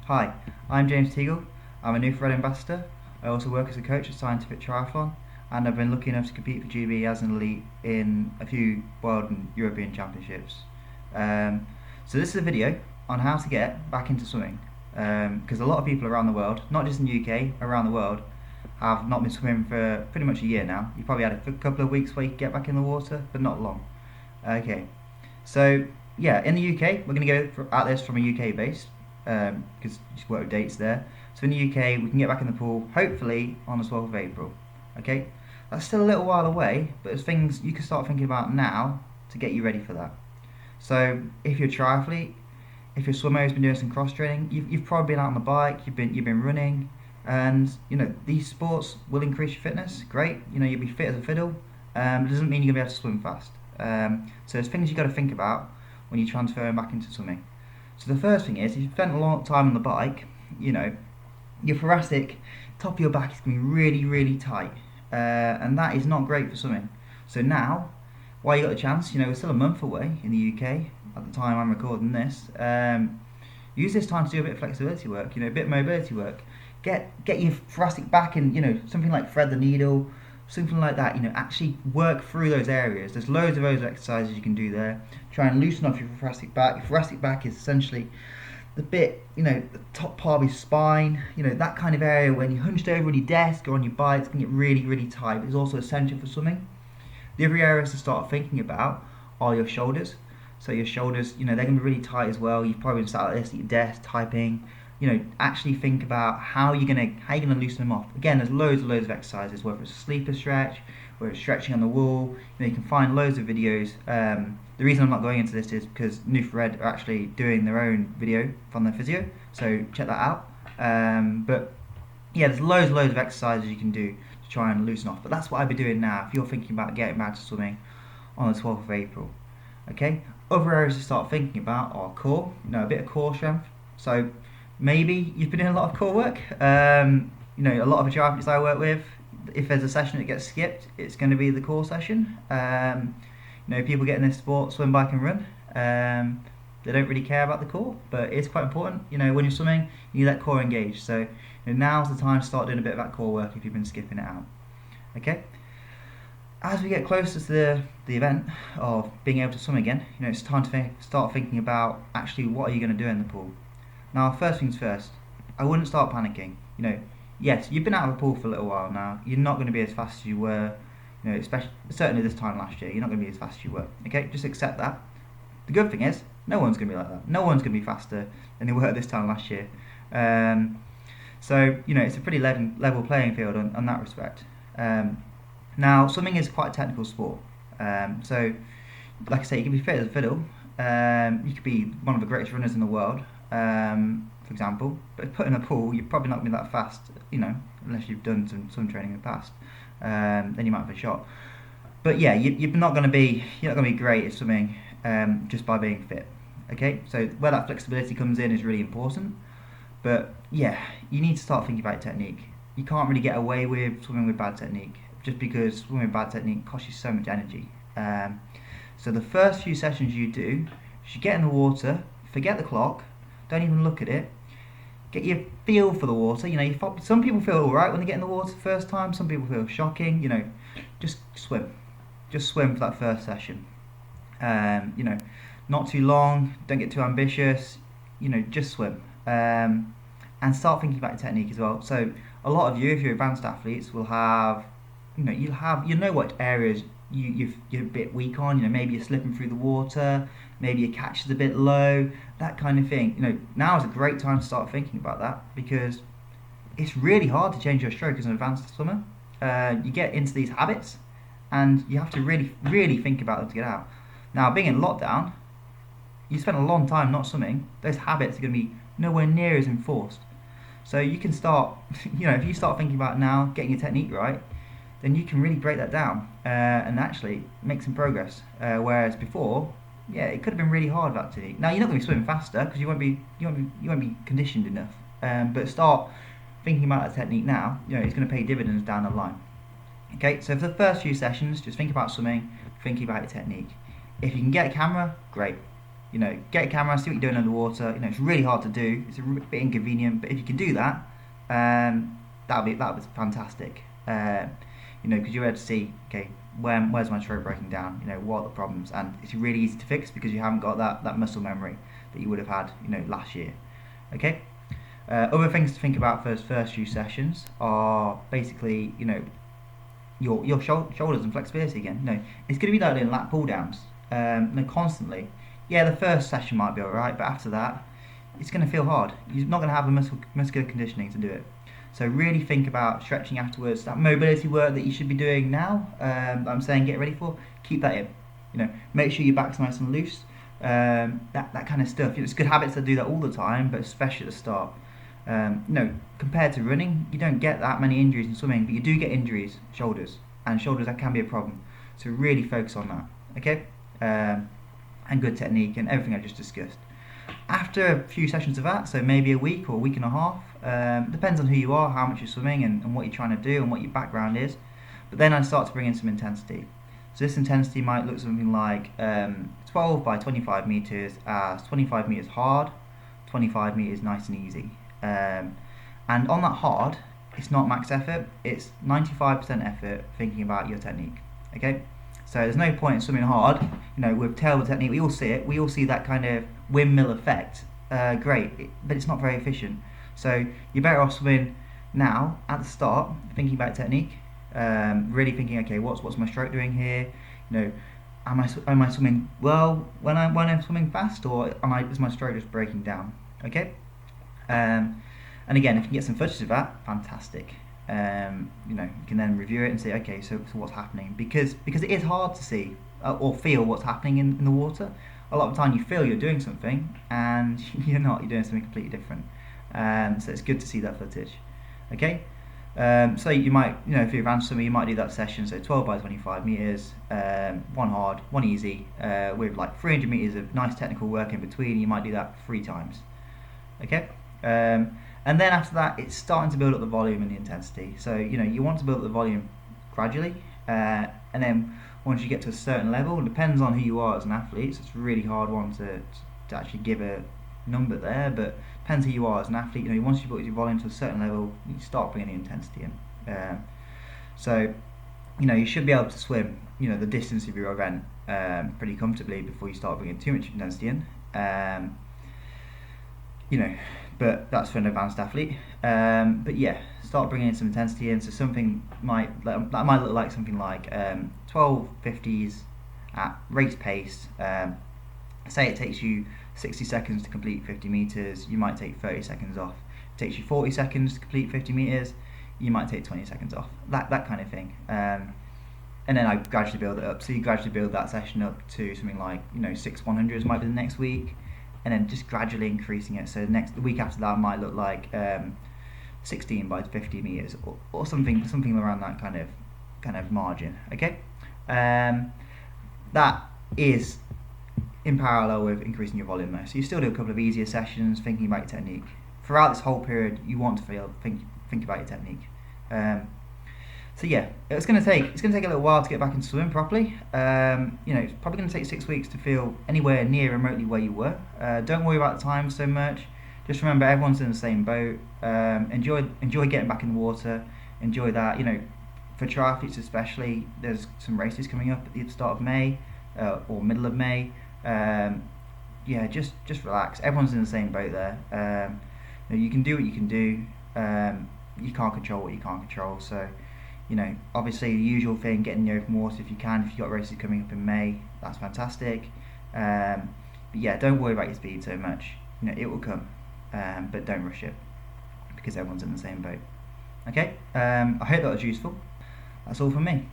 Hi, I'm James Teagle. I'm a Neuff ambassador. I also work as a coach at Scientific Triathlon, and I've been lucky enough to compete for GB as an elite in a few World and European Championships. So this is a video on how to get back into swimming, because a lot of people around the world, not just in the UK, around the world, have not been swimming for pretty much a year now. You probably had a couple of weeks where you could get back in the water, but not long. Okay, so yeah, in the UK, we're going to go at this from a UK base, because you just work with dates there. So in the UK, we can get back in the pool, hopefully on the 12th of April. Okay, that's still a little while away, but there's things you can start thinking about now to get you ready for that. So if you're a triathlete, if you're a swimmer who's been doing some cross training, you've probably been out on the bike, you've been running, and these sports will increase your fitness. Great, you'll be fit as a fiddle. It doesn't mean you're gonna be able to swim fast. So there's things you've got to think about when you're transferring back into swimming. So the first thing is, if you've spent a long time on the bike, your thoracic top of your back is going to be really, really tight, and that is not great for swimming. So now, while you got the chance, we're still a month away in the UK at the time I'm recording this. Use this time to do a bit of flexibility work, a bit of mobility work. Get your thoracic back in, something like thread the needle, something like that. Actually work through those areas. There's loads of those exercises you can do there. Try and loosen off your thoracic back. Your thoracic back is essentially the bit, the top part of your spine, that kind of area when you're hunched over on your desk or on your bike, it's going to get really, really tight. But it's also essential for swimming. The other areas to start thinking about are your shoulders. So your shoulders, they're going to be really tight as well. You've probably been sat like this at your desk typing. Actually think about how you're gonna loosen them off. Again, there's loads of exercises, whether it's a sleeper stretch, whether it's stretching on the wall. You can find loads of videos. The reason I'm not going into this is because Neuff are actually doing their own video from their physio, so check that out. But yeah, there's loads of exercises you can do to try and loosen off. But that's what I'd be doing now if you're thinking about getting back to swimming on the 12th of April. Okay. Other areas to start thinking about are core. A bit of core strength. So maybe you've been doing a lot of core work. A lot of the triathletes I work with, if there's a session that gets skipped, it's going to be the core session. People get in this sport, swim, bike, and run. They don't really care about the core, but it's quite important. When you're swimming, you need that core engaged. So now's the time to start doing a bit of that core work if you've been skipping it out. Okay. As we get closer to the event of being able to swim again, it's time to start thinking about actually what are you going to do in the pool. Now, first things first, I wouldn't start panicking. Yes, you've been out of the pool for a little while now. You're not going to be as fast as you were, especially certainly this time last year. You're not going to be as fast as you were. Okay, just accept that. The good thing is, no one's going to be like that. No one's going to be faster than they were this time last year. So it's a pretty level playing field on that respect. Now, swimming is quite a technical sport. So, like I say, you can be fit as a fiddle. You could be one of the greatest runners in the world. For example, but if put in a pool, you're probably not going to be that fast, unless you've done some swim training in the past. Then you might have a shot. But yeah, you're not going to be great at swimming just by being fit. Okay, so where that flexibility comes in is really important. But yeah, you need to start thinking about your technique. You can't really get away with swimming with bad technique, just because swimming with bad technique costs you so much energy. So the first few sessions you do, you get in the water, forget the clock. Don't even look at it. Get your feel for the water. Some people feel all right when they get in the water the first time. Some people feel shocking. Just swim. Just swim for that first session. Not too long. Don't get too ambitious. Just swim. And start thinking about your technique as well. So a lot of you, if you're advanced athletes, will have, what areas you're a bit weak on. Maybe you're slipping through the water. Maybe your catch is a bit low, that kind of thing. Now is a great time to start thinking about that, because it's really hard to change your stroke as an advanced swimmer. You get into these habits, and you have to really, really think about them to get out. Now, being in lockdown, you spent a long time not swimming. Those habits are going to be nowhere near as enforced. So you can start, if you start thinking about now getting your technique right, then you can really break that down and actually make some progress. Whereas before, yeah, it could have been really hard that technique. Now you're not going to be swimming faster because you won't be conditioned enough. But start thinking about that technique now. It's going to pay dividends down the line. Okay, so for the first few sessions, just think about swimming, thinking about your technique. If you can get a camera, great. Get a camera, see what you're doing underwater. It's really hard to do. It's a bit inconvenient, but if you can do that, that was fantastic. Because you're able to see, okay, where's my stroke breaking down? What are the problems? And it's really easy to fix because you haven't got that muscle memory that you would have had, last year. Okay. Other things to think about for those first few sessions are basically, your shoulders and flexibility again. It's going to be like doing lat pull downs, constantly. Yeah, the first session might be alright, but after that, it's going to feel hard. You're not going to have the muscular conditioning to do it. So really think about stretching afterwards. That mobility work that you should be doing now, I'm saying get ready for, keep that in. Make sure your back's nice and loose. That kind of stuff. It's good habits to do that all the time, but especially at the start. Compared to running, you don't get that many injuries in swimming, but you do get injuries, shoulders, and shoulders that can be a problem. So really focus on that, okay? And good technique and everything I just discussed. After a few sessions of that, so maybe a week or a week and a half, depends on who you are, how much you're swimming, and what you're trying to do and what your background is. But then I start to bring in some intensity. So this intensity might look something like 12 by 25 meters as 25 meters hard, 25 meters nice and easy. And on that hard, it's not max effort, it's 95% effort thinking about your technique, okay? So there's no point in swimming hard, with terrible technique. We all see it, we all see that kind of windmill effect, great, but it's not very efficient. So you're better off swimming now, at the start, thinking about technique, really thinking, okay, what's my stroke doing here? Am I swimming well when I'm swimming fast, or is my stroke just breaking down? Okay. And again, if you can get some footage of that, fantastic. You can then review it and say, okay, so what's happening? Because it is hard to see or feel what's happening in the water. A lot of the time you feel you're doing something and you're not, you're doing something completely different. So it's good to see that footage. Okay. So you might, if you're advanced swimmer, you might do that session, so 12 by 25 meters, one hard, one easy, with like 300 meters of nice technical work in between. You might do that 3 times. Okay. And then after that, it's starting to build up the volume and the intensity. So you want to build up the volume gradually, and then once you get to a certain level, it depends on who you are as an athlete. So it's a really hard one to actually give a number there, but depends who you are as an athlete. Once you put your volume to a certain level, you start bringing the intensity in. So you should be able to swim the distance of your event pretty comfortably before you start bringing too much intensity in. But that's for an advanced athlete. But yeah, start bringing in some intensity in. So something might look like something like 12:50s at race pace. Say it takes you 60 seconds to complete 50 meters. You might take 30 seconds off. It takes you 40 seconds to complete 50 meters. You might take 20 seconds off. That kind of thing. And then I gradually build it up. So you gradually build that session up to something like 6 100s might be the next week. And then just gradually increasing it. So the week after that might look like 16 by 50 meters or something around that kind of margin. Okay, that is in parallel with increasing your volume though. So you still do a couple of easier sessions, thinking about your technique. Throughout this whole period, you want to think about your technique. So yeah, it's going to take a little while to get back into swimming properly. It's probably going to take 6 weeks to feel anywhere near remotely where you were. Don't worry about the time so much. Just remember, everyone's in the same boat. Enjoy getting back in the water. Enjoy that. For triathletes especially, there's some races coming up at the start of May or middle of May. Just relax. Everyone's in the same boat there. You can do what you can do. You can't control what you can't control. So. Obviously the usual thing, getting in the open water if you can. If you've got races coming up in May, that's fantastic. But yeah, don't worry about your speed so much. It will come, but don't rush it because everyone's in the same boat. Okay, I hope that was useful. That's all from me.